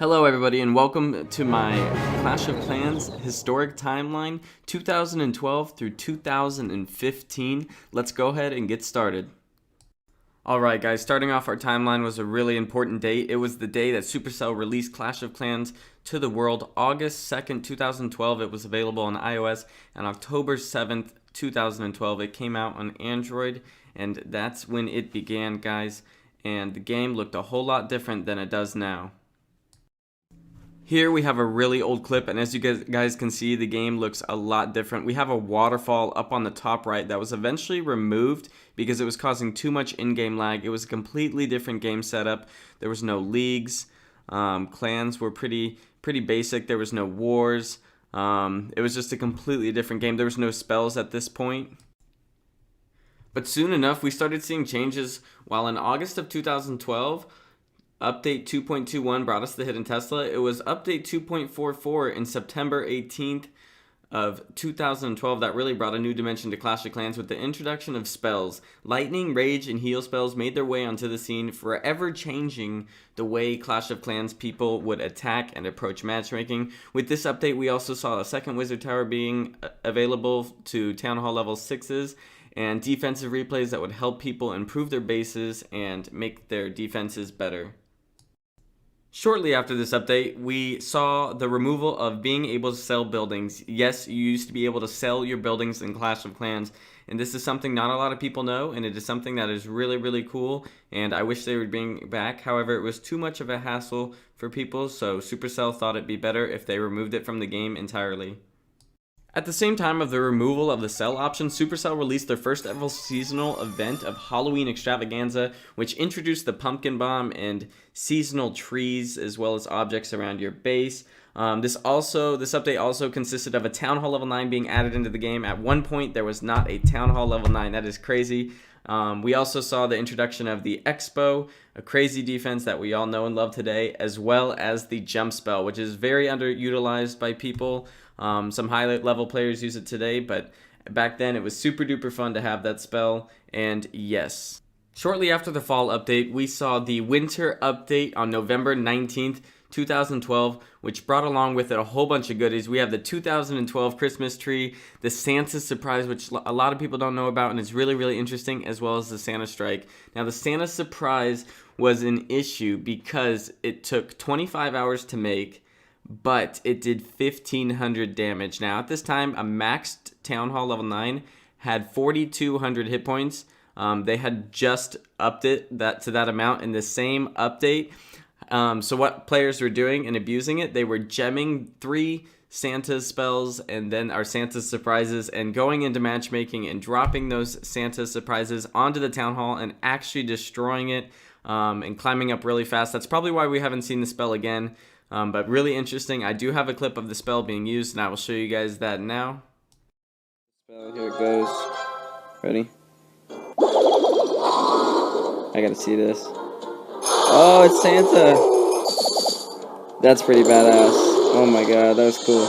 Hello everybody and welcome to my Clash of Clans historic timeline 2012 through 2015. Let's go ahead and get started. Alright guys, starting off our timeline was a really important date. It was the day that Supercell released Clash of Clans to the world. August 2nd, 2012 it was available on iOS, and October 7th, 2012 it came out on Android, and that's when it began, guys, and the game looked a whole lot different than it does now. Here we have a really old clip, and as you guys can see, the game looks a lot different. We have a waterfall up on the top right that was eventually removed because it was causing too much in-game lag. It was a completely different game setup. There was no leagues. Clans were pretty basic. There was no wars. It was just a completely different game. There was no spells at this point. But soon enough, we started seeing changes. While in August of 2012, Update 2.21 brought us the Hidden Tesla. It was Update 2.44 in September 18th of 2012 that really brought a new dimension to Clash of Clans with the introduction of spells. Lightning, Rage, and Heal spells made their way onto the scene, forever changing the way Clash of Clans people would attack and approach matchmaking. With this update, we also saw a second Wizard Tower being available to Town Hall level 6s, and defensive replays that would help people improve their bases and make their defenses better. Shortly after this update, we saw the removal of being able to sell buildings. Yes, you used to be able to sell your buildings in Clash of Clans, and this is something not a lot of people know, and it is something that is really cool, and I wish they would bring back. However, it was too much of a hassle for people, so Supercell thought it'd be better if they removed it from the game entirely. At the same time of the removal of the sell option, Supercell released their first ever seasonal event of Halloween Extravaganza, which introduced the pumpkin bomb and seasonal trees as well as objects around your base. This update also consisted of a Town Hall level 9 being added into the game. At one point, there was not a Town Hall level 9. That is crazy. We also saw the introduction of the Expo, a crazy defense that we all know and love today, as well as the jump spell, which is very underutilized by people. Some high level players use it today, but back then it was super duper fun to have that spell. And yes, shortly after the fall update, we saw the winter update on November 19th, 2012, which brought along with it a whole bunch of goodies. We have the 2012 Christmas tree, the Santa surprise, which a lot of people don't know about, and it's really interesting, as well as the Santa strike. Now, the Santa surprise was an issue because it took 25 hours to make, but it did 1,500 damage. Now, at this time, a maxed Town Hall level 9 had 4,200 hit points. They had just upped it to that amount in the same update. So what players were doing and abusing it, they were gemming 3 Santa spells and then our Santa surprises and going into matchmaking and dropping those Santa surprises onto the Town Hall and actually destroying it and climbing up really fast. That's probably why we haven't seen the spell again. But really interesting. I do have a clip of the spell being used, and I will show you guys that now. Spell, here it goes. Ready? I gotta see this. Oh, it's Santa! That's pretty badass. Oh my god, that was cool.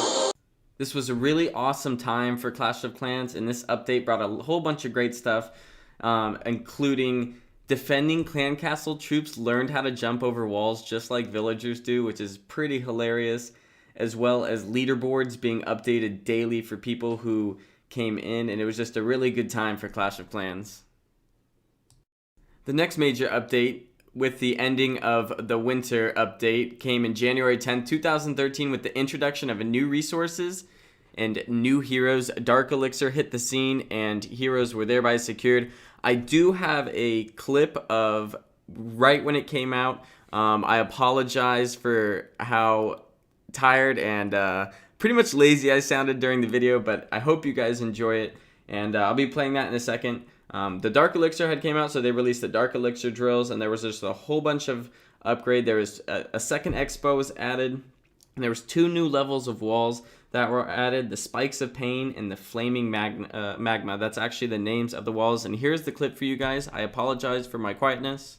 This was a really awesome time for Clash of Clans, and this update brought a whole bunch of great stuff, including defending clan castle troops learned how to jump over walls just like villagers do, which is pretty hilarious, as well as leaderboards being updated daily for people who came in, and it was just a really good time for Clash of Clans. The next major update, with the ending of the winter update, came in January 10th, 2013 with the introduction of new resources and new heroes. Dark Elixir hit the scene and heroes were thereby secured. I do have a clip of right when it came out. I apologize for how tired and pretty much lazy I sounded during the video, but I hope you guys enjoy it, and I'll be playing that in a second. The Dark Elixir had came out, so they released the Dark Elixir drills, and there was just a whole bunch of upgrade. There was a second Expo was added, and there was 2 new levels of walls that were added, the Spikes of Pain and the Flaming Magma. That's actually the names of the walls, and here's the clip for you guys. I apologize for my quietness.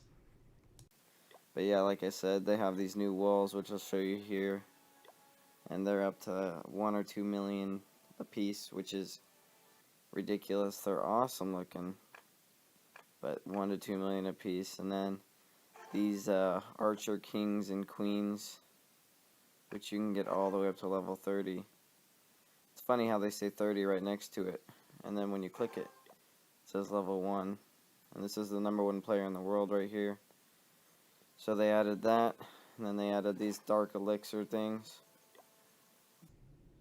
But yeah, like I said, they have these new walls, which I'll show you here. And they're up to 1 or 2 million a piece, which is ridiculous. They're awesome looking, but 1 to 2 million a piece. And then these Archer Kings and Queens which you can get all the way up to level 30. It's funny how they say 30 right next to it, and then when you click it, it says level 1. And this is the #1 player in the world right here. So they added that, and then they added these dark elixir things.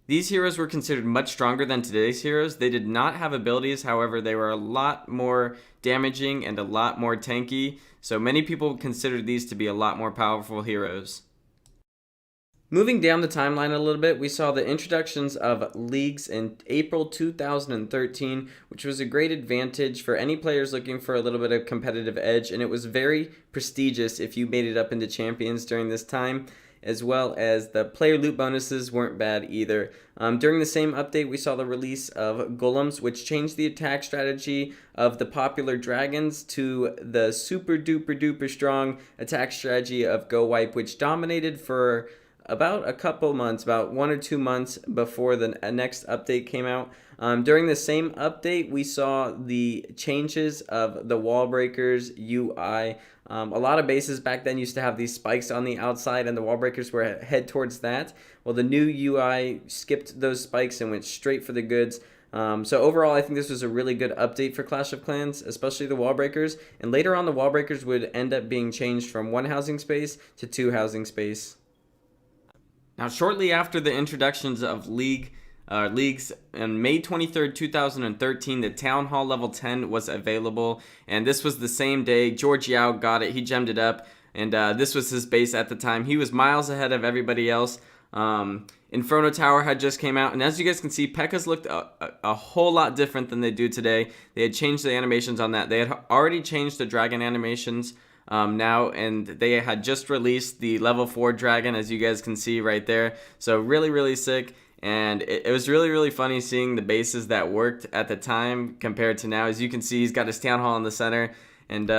These heroes were considered much stronger than today's heroes. They did not have abilities, however, they were a lot more damaging and a lot more tanky, so many people considered these to be a lot more powerful heroes. Moving down the timeline a little bit, we saw the introductions of leagues in April 2013, which was a great advantage for any players looking for a little bit of competitive edge, and it was very prestigious if you made it up into champions during this time, as well as the player loot bonuses weren't bad either. During the same update, we saw the release of Golems, which changed the attack strategy of the popular dragons to the super duper duper strong attack strategy of Go Wipe, which dominated for about a couple months, about 1 or 2 months before the next update came out. During the same update, we saw the changes of the Wall Breakers UI. A lot of bases back then used to have these spikes on the outside, and the Wall Breakers were head towards that. Well, the new UI skipped those spikes and went straight for the goods. So overall, I think this was a really good update for Clash of Clans, especially the Wall Breakers. And later on, the Wall Breakers would end up being changed from 1 housing space to 2 housing space. Now, shortly after the introductions of leagues, on May 23rd, 2013, the Town Hall level 10 was available, and this was the same day George Yao got it. He gemmed it up, and this was his base at the time. He was miles ahead of everybody else. Inferno Tower had just came out, and as you guys can see, P.E.K.K.A.s looked a whole lot different than they do today. They had changed the animations on that. They had already changed the dragon animations now, and they had just released the level 4 dragon, as you guys can see right there. So really sick, and it was really funny seeing the bases that worked at the time compared to now. As you can see, he's got his town hall in the center, and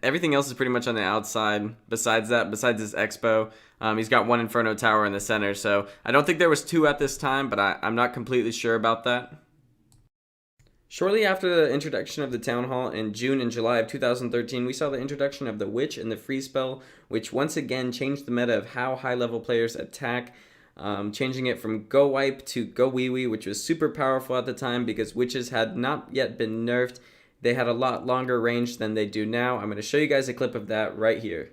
everything else is pretty much on the outside. Besides his expo, he's got 1 Inferno Tower in the center. So I don't think there was 2 at this time, but I'm not completely sure about that. Shortly after the introduction of the Town Hall in June and July of 2013, we saw the introduction of the Witch and the Freeze Spell, which once again changed the meta of how high-level players attack, changing it from Go Wipe to Go Wee Wee, which was super powerful at the time because Witches had not yet been nerfed. They had a lot longer range than they do now. I'm going to show you guys a clip of that right here.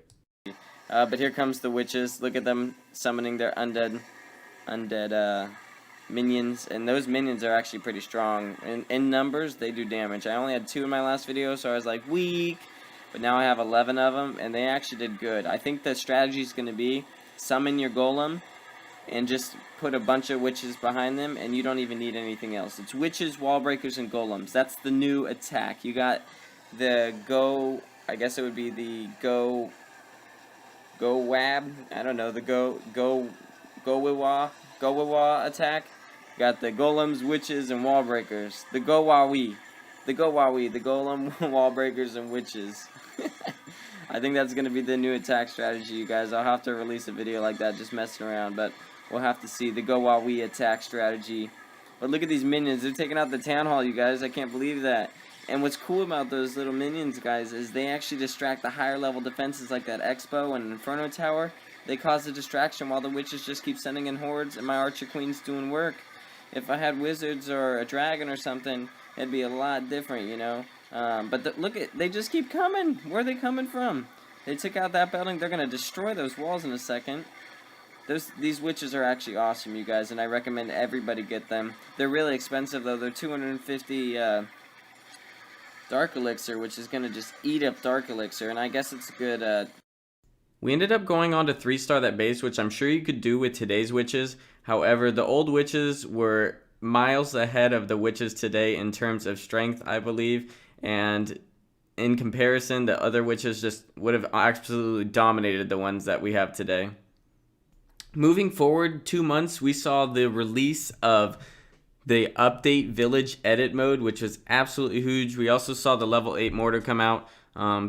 But here comes the Witches. Look at them summoning their undead minions, and those minions are actually pretty strong. In numbers, they do damage. I only had 2 in my last video, so I was like weak, but now I have 11 of them, and they actually did good. I think the strategy is going to be summon your golem and just put a bunch of witches behind them, and you don't even need anything else. It's witches, wall breakers, and golems. That's the new attack. You got the I guess it would be the go wab, I don't know, the go wiwa attack. Got the golems, witches, and wall breakers. The go wawi, the golem, wall breakers, and witches. I think that's gonna be the new attack strategy, you guys. I'll have to release a video like that, just messing around, but we'll have to see the go wawi attack strategy. But look at these minions. They're taking out the town hall, you guys. I can't believe that. And what's cool about those little minions, guys, is they actually distract the higher level defenses like that Expo and Inferno Tower. They cause a distraction while the witches just keep sending in hordes and my archer queen's doing work. If I had wizards or a dragon or something, it'd be a lot different, you know. But look at, they just keep coming. Where are they coming from? They took out that building. They're going to destroy those walls in a second. These witches are actually awesome, you guys, and I recommend everybody get them. They're really expensive, though. They're 250 Dark Elixir, which is going to just eat up Dark Elixir, and I guess it's good. We ended up going on to 3-star that base, which I'm sure you could do with today's witches. However, the old witches were miles ahead of the witches today in terms of strength, I believe, and in comparison, the other witches just would have absolutely dominated the ones that we have today. Moving forward 2 months, we saw the release of the update village edit mode, which was absolutely huge. We also saw the level 8 mortar come out.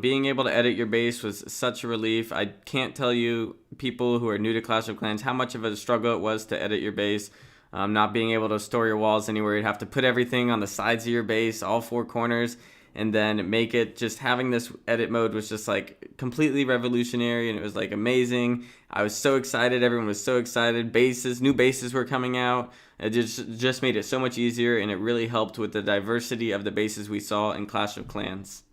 Being able to edit your base was such a relief. I can't tell you, people who are new to Clash of Clans, how much of a struggle it was to edit your base. Not being able to store your walls anywhere. You'd have to put everything on the sides of your base, all 4 corners. and then make it. Just having this edit mode was just like completely revolutionary, and it was like amazing. I was so excited. Everyone was so excited. New bases were coming out. It just made it so much easier, and it really helped with the diversity of the bases we saw in Clash of Clans.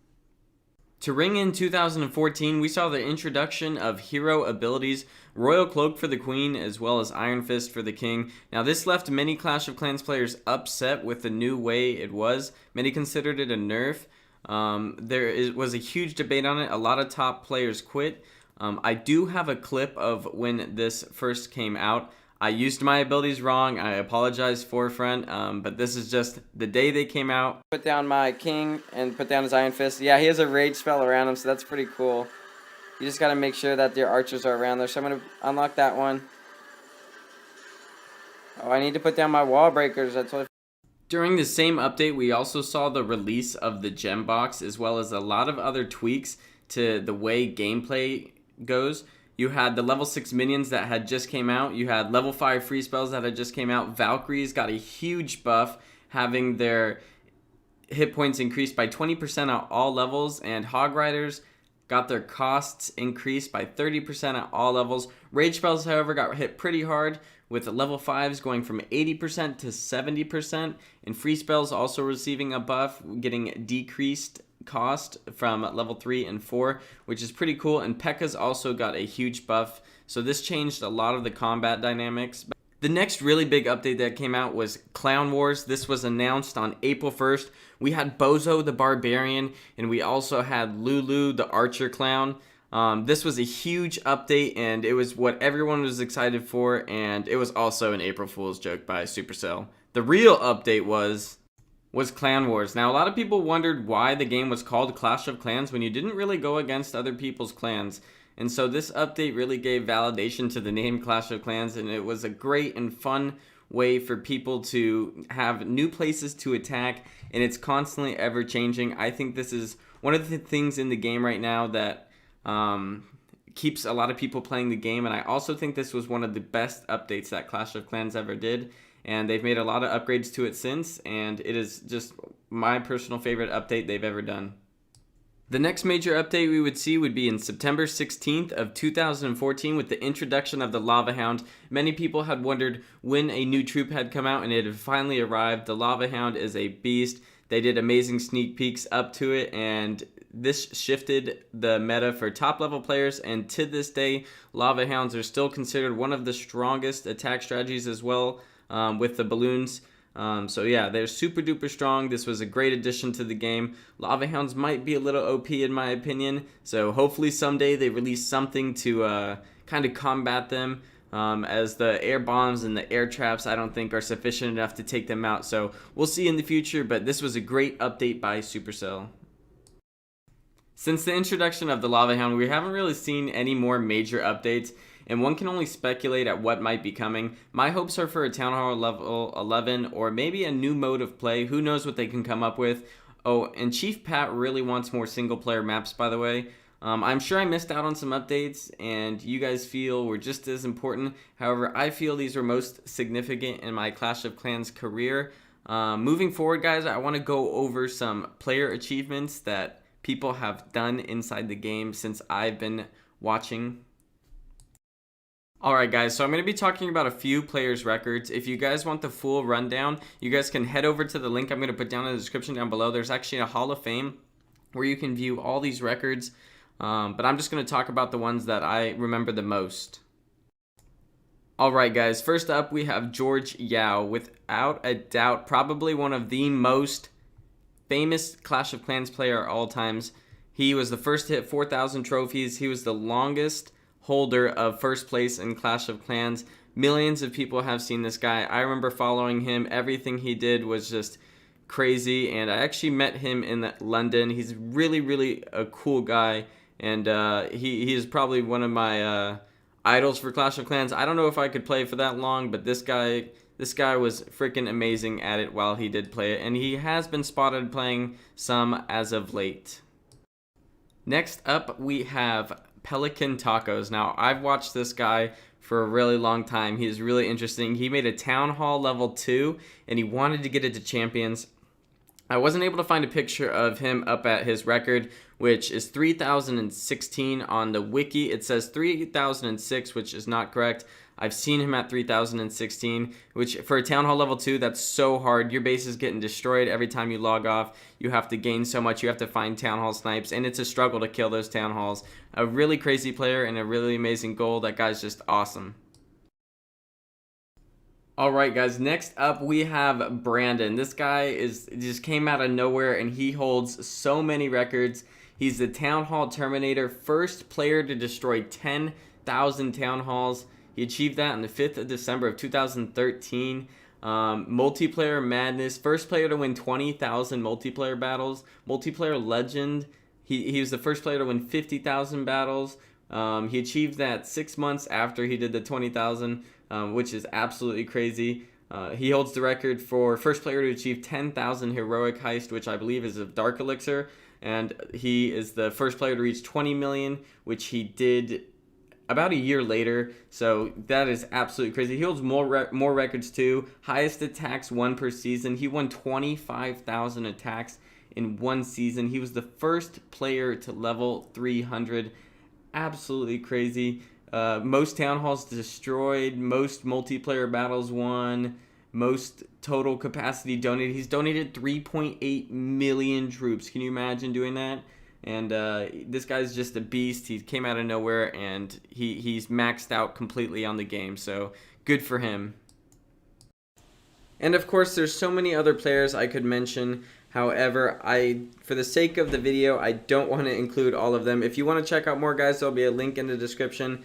To ring in 2014, we saw the introduction of hero abilities, Royal Cloak for the Queen, as well as Iron Fist for the King. Now, this left many Clash of Clans players upset with the new way it was. Many considered it a nerf. Was a huge debate on it. A lot of top players quit. I do have a clip of when this first came out. I used my abilities wrong. I apologize, Forefront, but this is just the day they came out. Put down my king and put down his Iron Fist. Yeah, he has a rage spell around him, so that's pretty cool. You just got to make sure that your archers are around there. So I'm going to unlock that one. Oh, I need to put down my wall breakers. That's what. During the same update, we also saw the release of the gem box, as well as a lot of other tweaks to the way gameplay goes. You had the level 6 minions that had just came out. You had level 5 free spells that had just came out. Valkyries got a huge buff, having their hit points increased by 20% at all levels. And Hog Riders got their costs increased by 30% at all levels. Rage spells, however, got hit pretty hard, with level 5s going from 80% to 70%. And free spells also receiving a buff, getting decreased cost from level 3 and 4, which is pretty cool. And P.E.K.K.A.'s also got a huge buff, so this changed a lot of the combat dynamics. The next really big update that came out was Clown Wars. This was announced on April 1st. We had Bozo the Barbarian, and we also had Lulu the Archer Clown. This was a huge update, and it was what everyone was excited for, and it was also an April Fool's joke by Supercell. The real update was Clan Wars. Now, a lot of people wondered why the game was called Clash of Clans when you didn't really go against other people's clans. And so this update really gave validation to the name Clash of Clans, and it was a great and fun way for people to have new places to attack, and it's constantly ever changing. I think this is one of the things in the game right now that keeps a lot of people playing the game, and I also think this was one of the best updates that Clash of Clans ever did. And they've made a lot of upgrades to it since, and it is just my personal favorite update they've ever done. The next major update we would see would be in September 16th of 2014 with the introduction of the Lava Hound. Many people had wondered when a new troop had come out, and it had finally arrived. The Lava Hound is a beast. They did amazing sneak peeks up to it, and this shifted the meta for top level players, and to this day, Lava Hounds are still considered one of the strongest attack strategies as well, with the balloons. So yeah, they're super duper strong. This was a great addition to the game. Lava Hounds might be a little OP in my opinion, so hopefully someday they release something to kind of combat them, as the air bombs and the air traps I don't think are sufficient enough to take them out. So we'll see in the future, but this was a great update by Supercell. Since the introduction of the Lava Hound, we haven't really seen any more major updates, and one can only speculate at what might be coming. My hopes are for a Town Hall level 11, or maybe a new mode of play. Who knows what they can come up with. Oh, and Chief Pat really wants more single player maps, by the way. I'm sure I missed out on some updates, and you guys feel were just as important. However, I feel these were most significant in my Clash of Clans career. Moving forward, guys, I want to go over some player achievements that people have done inside the game since I've been watching. Alright guys, so I'm going to be talking about a few players' records. If you guys want the full rundown, you guys can head over to the link I'm going to put down in the description down below. There's actually a Hall of Fame where you can view all these records, but I'm just going to talk about the ones that I remember the most. Alright guys, first up we have George Yao. Without a doubt, probably one of the most famous Clash of Clans player all times. He was the first to hit 4,000 trophies. He was the longest holder of first place in Clash of Clans. Millions of people have seen this guy. I remember following him. Everything he did was just crazy, and I actually met him in London. He's really a cool guy, and he is probably one of my idols for Clash of Clans. I don't know if I could play for that long, but this guy was freaking amazing at it while he did play it, and he has been spotted playing some as of late. Next up, we have Pelican Tacos. Now, I've watched this guy for a really long time. He is really interesting. He made a Town Hall level 2, and he wanted to get it to Champions. I wasn't able to find a picture of him up at his record, which is 3,016 on the wiki. It says 3,006, which is not correct. I've seen him at 3,016, which for a Town Hall level 2, that's so hard. Your base is getting destroyed every time you log off. You have to gain so much. You have to find Town Hall snipes, and it's a struggle to kill those Town Halls. A really crazy player and a really amazing goal. That guy's just awesome. Alright guys, next up we have Brandon. This guy just came out of nowhere and he holds so many records. He's the Town Hall Terminator, first player to destroy 10,000 Town Halls. He achieved that on the 5th of December of 2013. Multiplayer Madness, first player to win 20,000 multiplayer battles. Multiplayer Legend, he was the first player to win 50,000 battles. He achieved that 6 months after he did the 20,000, which is absolutely crazy. He holds the record for first player to achieve 10,000 heroic heist, which I believe is of Dark Elixir, and he is the first player to reach 20 million, which he did about a year later. So that is absolutely crazy. He holds more records too. Highest attacks won per season. He won 25,000 attacks in one season. He was the first player to level 300. Absolutely crazy. Most Town Halls destroyed, most multiplayer battles won, most total capacity donated. He's donated 3.8 million troops. Can you imagine doing that? And this guy's just a beast. He came out of nowhere, and he's maxed out completely on the game, so good for him. And of course, there's so many other players I could mention. However, for the sake of the video, I don't want to include all of them. If you want to check out more, guys, there'll be a link in the description.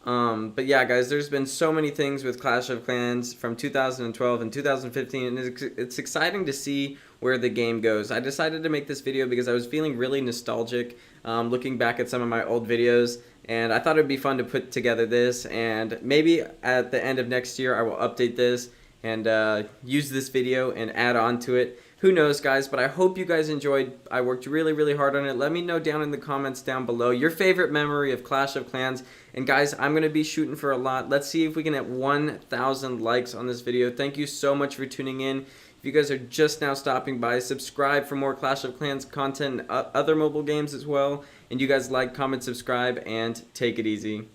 But yeah, guys, there's been so many things with Clash of Clans from 2012 and 2015, and it's exciting to see where the game goes. I decided to make this video because I was feeling really nostalgic, looking back at some of my old videos, and I thought it would be fun to put together this, and maybe at the end of next year I will update this and use this video and add on to it. Who knows, guys, but I hope you guys enjoyed. I worked really, really hard on it. Let me know down in the comments down below your favorite memory of Clash of Clans. And guys, I'm going to be shooting for a lot. Let's see if we can get 1,000 likes on this video. Thank you so much for tuning in. If you guys are just now stopping by, subscribe for more Clash of Clans content and other mobile games as well. And you guys like, comment, subscribe, and take it easy.